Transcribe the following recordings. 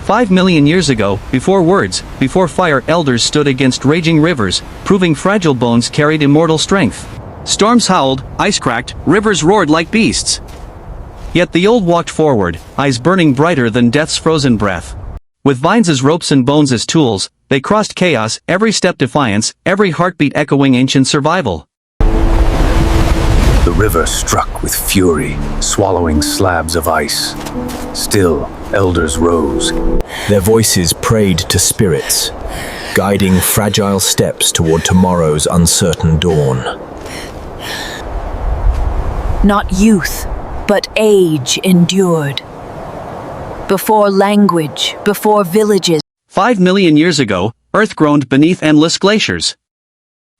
5 million years ago, before words, before fire, elders stood against raging rivers, proving fragile bones carried immortal strength. Storms howled, ice cracked, rivers roared like beasts. Yet the old walked forward, eyes burning brighter than death's frozen breath. With vines as ropes and bones as tools, they crossed chaos, every step defiance, every heartbeat echoing ancient survival. The river struck with fury, swallowing slabs of ice. Still, elders rose. Their voices prayed to spirits, guiding fragile steps toward tomorrow's uncertain dawn. Not youth, but age endured. Before language, before villages. 5 million years ago, Earth groaned beneath endless glaciers.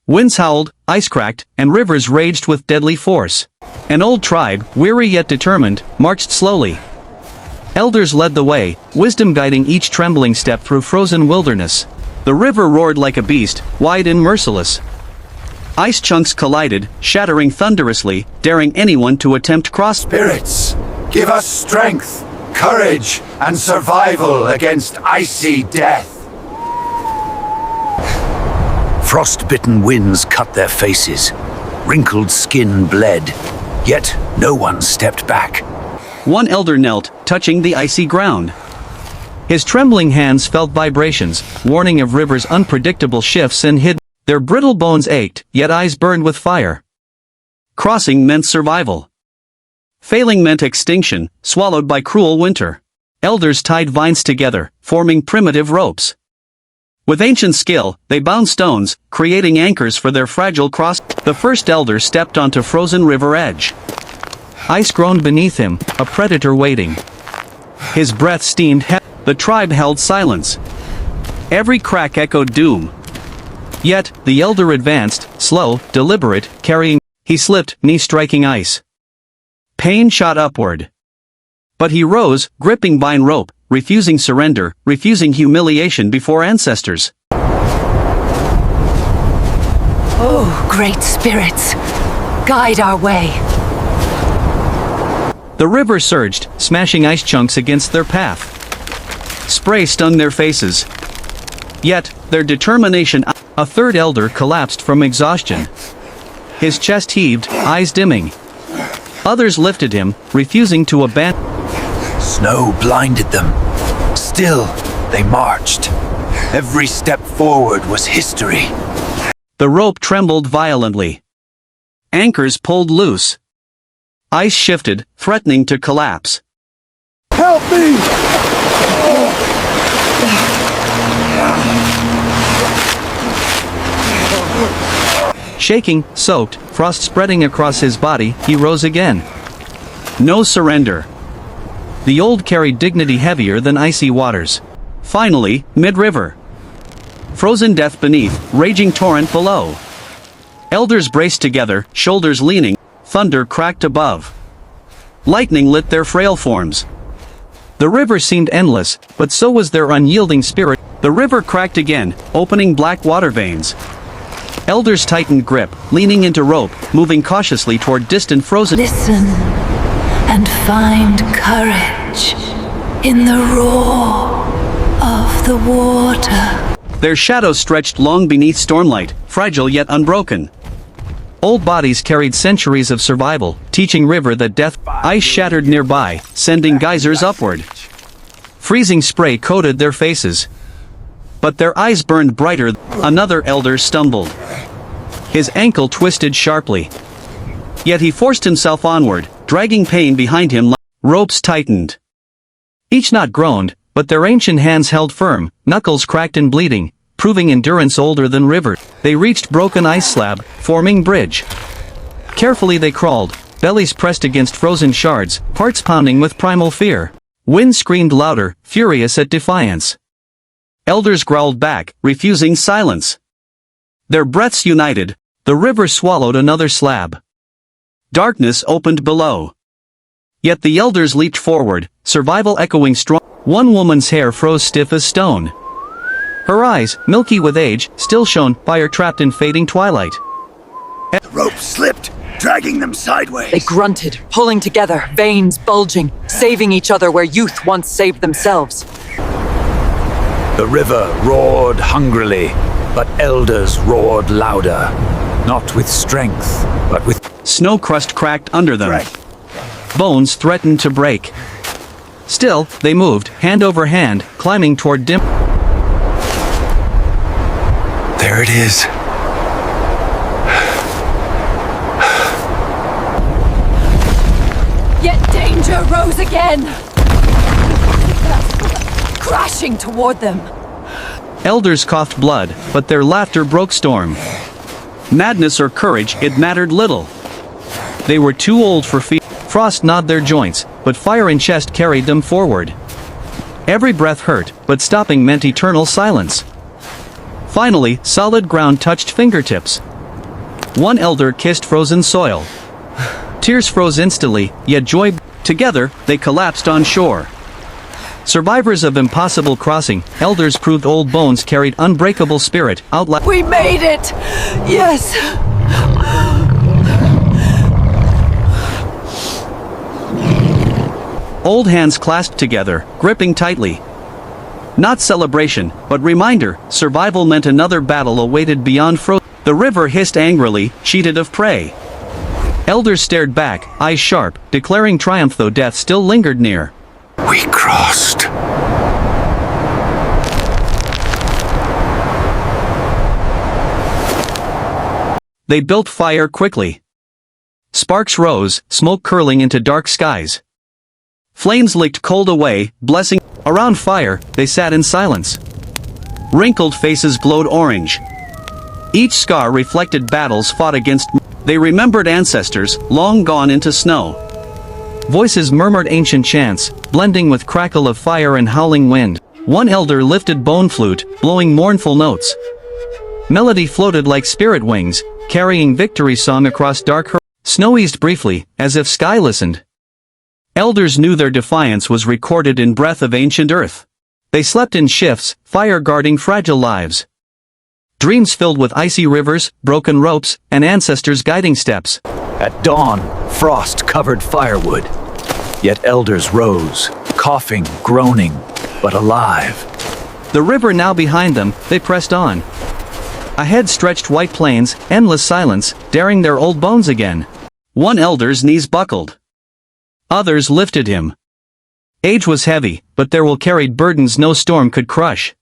Winds howled, ice cracked, and rivers raged with deadly force. An old tribe, weary yet determined, marched slowly. Elders led the way, wisdom guiding each trembling step through frozen wilderness. The river roared like a beast, wide and merciless. Ice chunks collided, shattering thunderously, daring anyone to attempt cross. Spirits, give us strength, courage, and survival against icy death. Frost-bitten winds cut their faces. Wrinkled skin bled. Yet no one stepped back. One elder knelt, touching the icy ground. His trembling hands felt vibrations, warning of rivers' unpredictable shifts and hid. Their brittle bones ached, yet eyes burned with fire. Crossing meant survival. Failing meant extinction, swallowed by cruel winter. Elders tied vines together, forming primitive ropes. With ancient skill, they bound stones, creating anchors for their fragile cross. The first elder stepped onto frozen river edge. Ice groaned beneath him, a predator waiting. His breath steamed heavy. The tribe held silence. Every crack echoed doom. Yet, the elder advanced, slow, deliberate, carrying. He slipped, knee striking ice. Pain shot upward. But he rose, gripping vine rope, refusing surrender, refusing humiliation before ancestors. Oh, great spirits, guide our way. The river surged, smashing ice chunks against their path. Spray stung their faces. Yet, their determination. A third elder collapsed from exhaustion. His chest heaved, eyes dimming. Others lifted him, refusing to abandon. Snow blinded them. Still, they marched. Every step forward was history. The rope trembled violently. Anchors pulled loose. Ice shifted, threatening to collapse. Help me! Shaking, soaked, frost spreading across his body, he rose again. No surrender. The old carried dignity heavier than icy waters. Finally, mid-river. Frozen death beneath, raging torrent below. Elders braced together, shoulders leaning, thunder cracked above. Lightning lit their frail forms. The river seemed endless, but so was their unyielding spirit. The river cracked again, opening black water veins. Elders tightened grip, leaning into rope, moving cautiously toward distant frozen. Listen and find courage in the roar of the water. Their shadows stretched long beneath stormlight, fragile yet unbroken. Old bodies carried centuries of survival, teaching river that death. Ice shattered nearby, sending geysers upward. Freezing spray coated their faces. But their eyes burned brighter. Another elder stumbled. His ankle twisted sharply. Yet he forced himself onward, dragging pain behind him. Ropes tightened. Each knot groaned, but their ancient hands held firm, knuckles cracked and bleeding, proving endurance older than river. They reached broken ice slab, forming bridge. Carefully they crawled, bellies pressed against frozen shards, hearts pounding with primal fear. Wind screamed louder, furious at defiance. Elders growled back, refusing silence. Their breaths united. The river swallowed another slab. Darkness opened below. Yet the elders leaped forward, survival echoing strong. One woman's hair froze stiff as stone. Her eyes, milky with age, still shone, fire trapped in fading twilight. The rope slipped, dragging them sideways. They grunted, pulling together, veins bulging, saving each other where youth once saved themselves. The river roared hungrily, but elders roared louder. Not with strength, but with Snow crust cracked under them. Bones threatened to break. Still, they moved, hand over hand, climbing toward dim. There it is. Yet danger rose again, crashing toward them. Elders coughed blood, but their laughter broke storm. Madness or courage, it mattered little. They were too old for fear. Frost gnawed their joints, but fire in chest carried them forward. Every breath hurt, but stopping meant eternal silence. Finally, solid ground touched fingertips. One elder kissed frozen soil. Tears froze instantly, yet joy. Together, they collapsed on shore. Survivors of impossible crossing, elders proved old bones carried unbreakable spirit, We made it! Yes! Old hands clasped together, gripping tightly. Not celebration, but reminder, survival meant another battle awaited beyond The river hissed angrily, sheeted of prey. Elders stared back, eyes sharp, declaring triumph though death still lingered near. We crossed. They built fire quickly. Sparks rose, smoke curling into dark skies. Flames licked cold away, blessing. Around fire, they sat in silence. Wrinkled faces glowed orange. Each scar reflected battles fought against. They remembered ancestors, long gone into snow. Voices murmured ancient chants, blending with crackle of fire and howling wind. One elder lifted bone flute, blowing mournful notes. Melody floated like spirit wings, carrying victory song across dark Snow eased briefly, as if sky listened. Elders knew their defiance was recorded in breath of ancient earth. They slept in shifts, fire guarding fragile lives. Dreams filled with icy rivers, broken ropes, and ancestors' guiding steps. At dawn, frost covered firewood. Yet elders rose, coughing, groaning, but alive. The river now behind them, they pressed on. Ahead stretched white plains, endless silence, daring their old bones again. One elder's knees buckled. Others lifted him. Age was heavy, but there will carried burdens no storm could crush.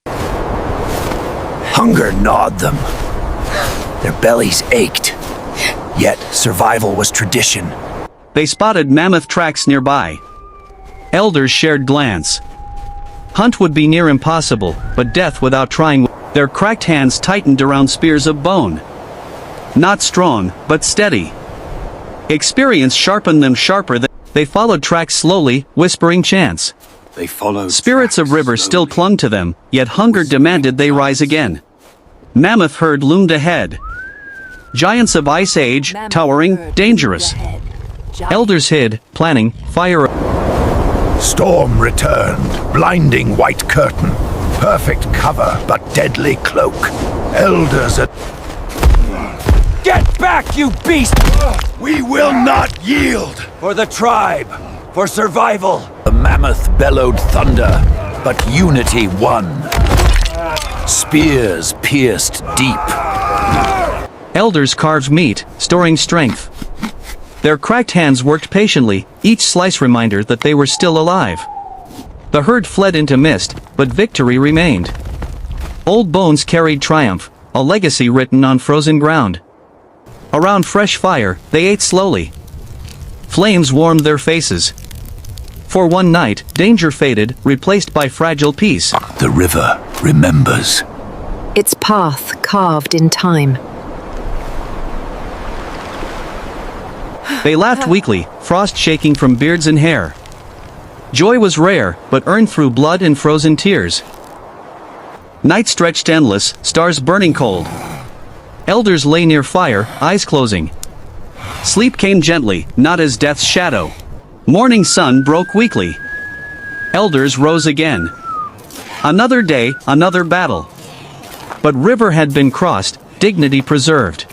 Hunger gnawed them. Their bellies ached. Yet survival was tradition. They spotted mammoth tracks nearby. Elders shared glance. Hunt would be near impossible, but death without trying. Their cracked hands tightened around spears of bone. Not strong, but steady. Experience sharpened them sharper than. They followed tracks slowly, whispering chants. They followed. Spirits of rivers still clung to them, yet hunger demanded they rise again. Mammoth herd loomed ahead. Giants of ice age, towering, dangerous. Elders hid, planning, fire. Storm returned, blinding white curtain. Perfect cover, but deadly cloak. Elders at. Get back, you beast! We will not yield! For the tribe, for survival. The mammoth bellowed thunder, but unity won. Spears pierced deep. Elders carved meat, storing strength. Their cracked hands worked patiently, each slice reminder that they were still alive. The herd fled into mist, but victory remained. Old bones carried triumph, a legacy written on frozen ground. Around fresh fire, they ate slowly. Flames warmed their faces. For one night, danger faded, replaced by fragile peace. The river remembers. Its path carved in time. They laughed weakly, frost shaking from beards and hair. Joy was rare, but earned through blood and frozen tears. Night stretched endless, stars burning cold. Elders lay near fire, eyes closing. Sleep came gently, not as death's shadow. Morning sun broke weakly. Elders rose again. Another day, another battle. But river had been crossed, dignity preserved.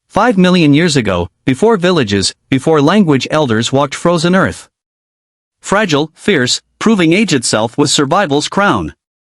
5 million years ago, before villages, before language, elders walked frozen earth. Fragile, fierce, proving age itself was survival's crown.